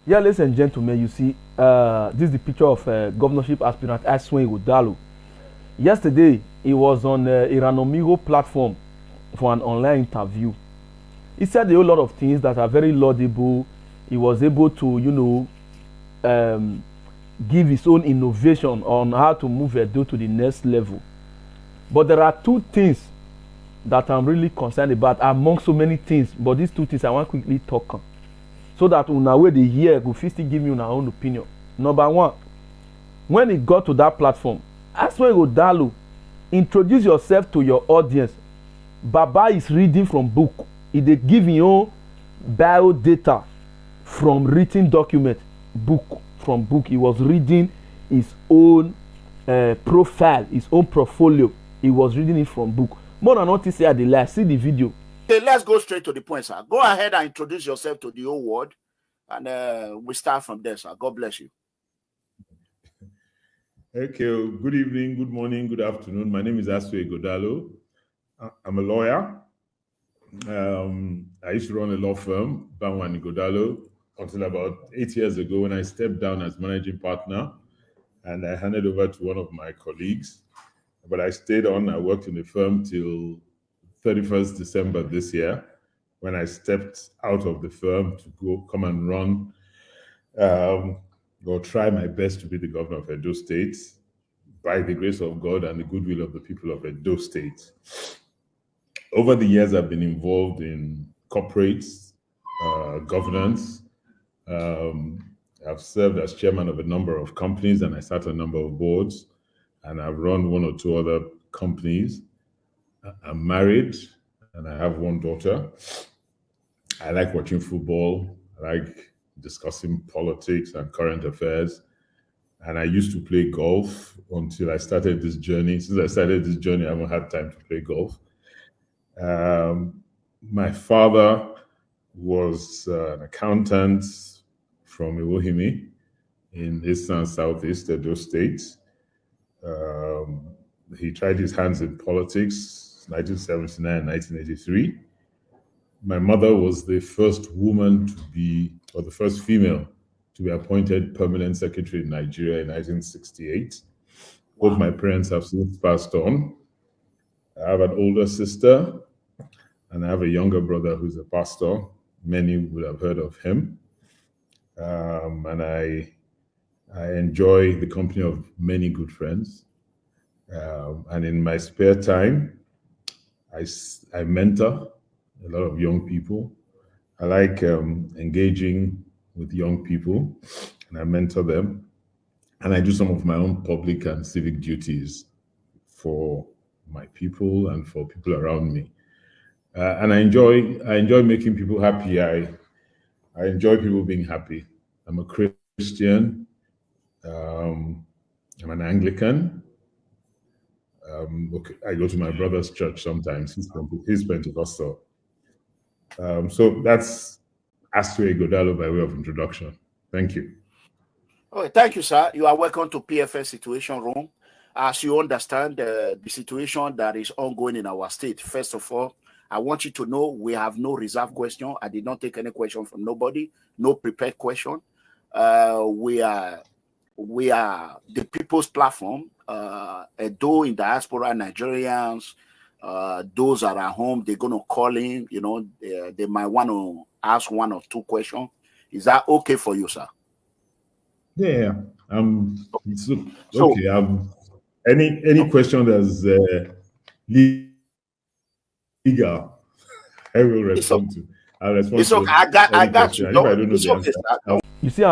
Yeah, ladies and gentlemen, you see, this is the picture of governorship aspirant Asuen ighodalo. Yesterday, he was on Iranomigo platform for an online interview. He said a whole lot of things that are very laudable. He was able to, give his own innovation on how to move Edo to the next level. But there are two things that I'm really concerned about among so many things. But these two things I want to quickly talk on, so that una wey dey hear go fit still give me una own opinion. Number one, when he got to that platform, Asuen ighodalo, introduce yourself to your audience. Baba is reading from book. He dey give him own bio data from written document, book from book. He was reading his own profile, his own portfolio. He was reading it from book. More than notice say I dey lie. See the video. Okay, let's go straight to the point, sir. Go ahead and introduce yourself to the whole world, and we start from there, sir. God bless you. Okay, good evening, good morning, good afternoon. My name is Asuen ighodalo. I'm a lawyer. I used to run a law firm, Banwan ighodalo, until about 8 years ago when I stepped down as managing partner and I handed over to one of my colleagues. But I stayed on. I worked in the firm till 31st December this year, when I stepped out of the firm to come and run or try my best to be the governor of Edo State by the grace of God and the goodwill of the people of Edo State. Over the years, I've been involved in corporates, governance. I've served as chairman of a number of companies and I sat on a number of boards, and I've run one or two other companies. I'm married and I have one daughter. I like watching football. I like discussing politics and current affairs. And I used to play golf until I started this journey. Since I started this journey, I haven't had time to play golf. My father was an accountant from Iwohimi in East and Southeast Edo State. He tried his hands in politics, 1979, 1983. My mother was the first woman to be, or the first female to be appointed permanent secretary in Nigeria in 1968. Both my parents have since passed on. I have an older sister and I have a younger brother who's a pastor. Many would have heard of him. And I enjoy the company of many good friends. And in my spare time, I mentor a lot of young people. I like engaging with young people, and I mentor them. And I do some of my own public and civic duties for my people and for people around me. And I enjoy making people happy. I enjoy people being happy. I'm a Christian. I'm an Anglican. Okay, I go to my brother's church sometimes. He's Pentecostal. So that's Asuen ighodalo by way of introduction. Thank you. Okay, thank you, sir. You are welcome to PFS Situation Room. As you understand the situation that is ongoing in our state, first of all, I want you to know we have no reserved question. I did not take any question from nobody, no prepared question. We are the people's platform. Edo in diaspora, Nigerians, those that are home, they're going to call in, they might want to ask one or two questions. Is that okay for you, sir? Yeah. Okay. Any question that's legal, I will respond to. I'll respond it's to okay. I got you. If I don't know the answer, You see,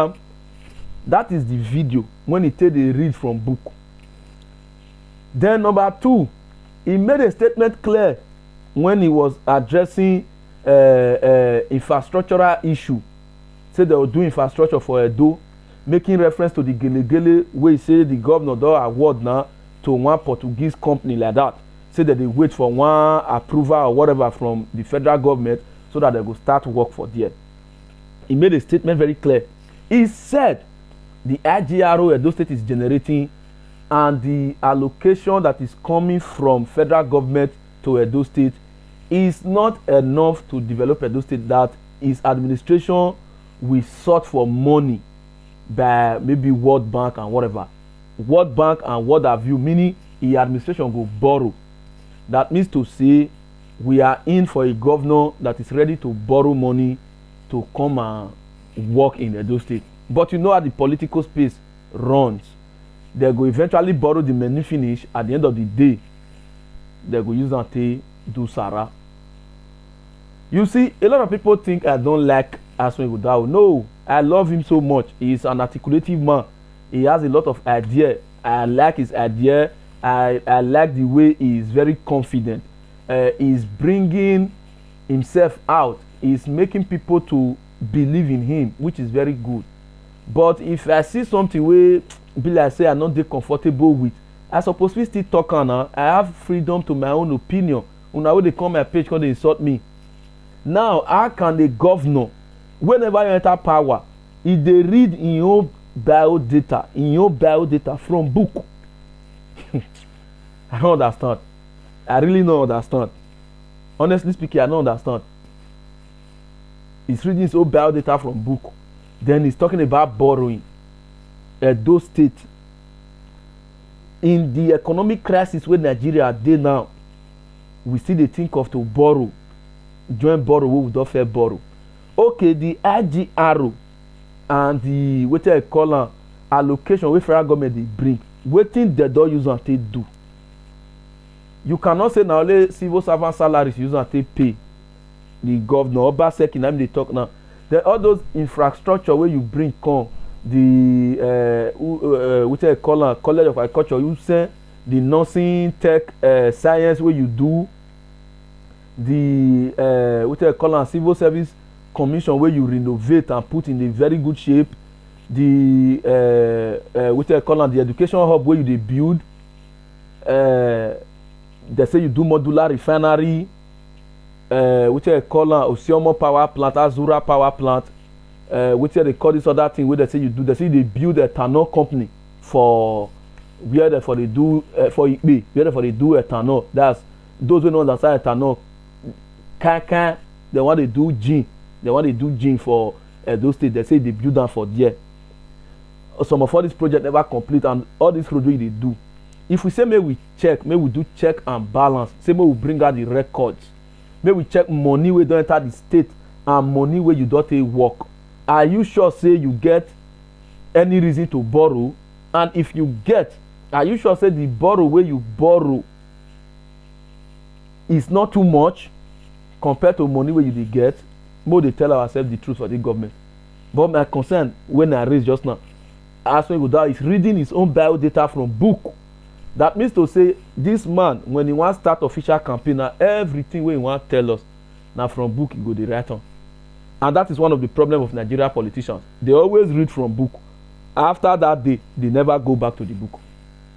that is the video when he take the read from book. Then number two, he made a statement clear when he was addressing infrastructural issue. Say they will do infrastructure for Edo, making reference to the gele where he say the governor don't award now to one Portuguese company like that. Say that they wait for one approval or whatever from the federal government so that they go start work for them. He made a statement very clear. He said the IGRO Edo State is generating and the allocation that is coming from federal government to Edo State is not enough to develop Edo State, that his administration we sought for money by maybe World Bank and whatever. World Bank and what have you, meaning the administration go borrow. That means to say we are in for a governor that is ready to borrow money to come and work in Edo State. But you know how the political space runs. They go eventually borrow the money finish. At the end of the day, they go use that to do Sarah. You see, a lot of people think I don't like Asuen ighodalo. No, I love him so much. He is an articulative man. He has a lot of idea. I like his idea. I like the way he is very confident. He's bringing himself out. He's making people to believe in him, which is very good. But if I see something where be like say I'm not comfortable with, I suppose we still talk on now. I have freedom to my own opinion. Una wey dey come my page because they insult me. Now, how can the governor, whenever you enter power, if they read in your biodata from book? I don't understand. I really don't understand. Honestly speaking, I don't understand. He's reading his own biodata from book. Then he's talking about borrowing. Edo State. In the economic crisis where Nigeria dey now, we still dey think of to borrow. Join borrow wey we don first borrow. Okay, the ighodalo and the wetin I call am allocation wey federal government dey bring, wetin dem don use am take do? You cannot say na only civil servant salaries use am take pay the governor. Obaseki na him dey talk now. Then all those infrastructure wey you bring come, the wetin I call am college of agriculture, you say the nursing tech science wey you do, the wetin I call am civil service commission wey you renovate and put in a very good shape, the wetin I call am the education hub wey you dey build, they say you do modular refinery, wetin I call am Osiomo power plant, Azura power plant, wetin they call this other thing wey they say you do, they say they build a ethanol company for where they for they do for Ikpe, where they for they do ethanol. That's those who know understand ethanol. Kaka, they want to do gin. They want to do gin for those states. They say they build them for there. Some of all these projects never complete, and all these projects they do. If we say may we check, may we do check and balance. Say may we bring out the records. May we check money we don't enter the state and money where you don't take work. Are you sure say you get any reason to borrow? And if you get, are you sure say the borrow where you borrow is not too much compared to money where you dey get? More they tell ourselves the truth for the government. But my concern when I raised just now, Asuen ighodalo is reading his own biodata from book. That means to say this man, when he wants start official campaign, now everything wey he want tell us now from book he go dey write on. And that is one of the problems of Nigeria politicians. They always read from book. After that day, they never go back to the book.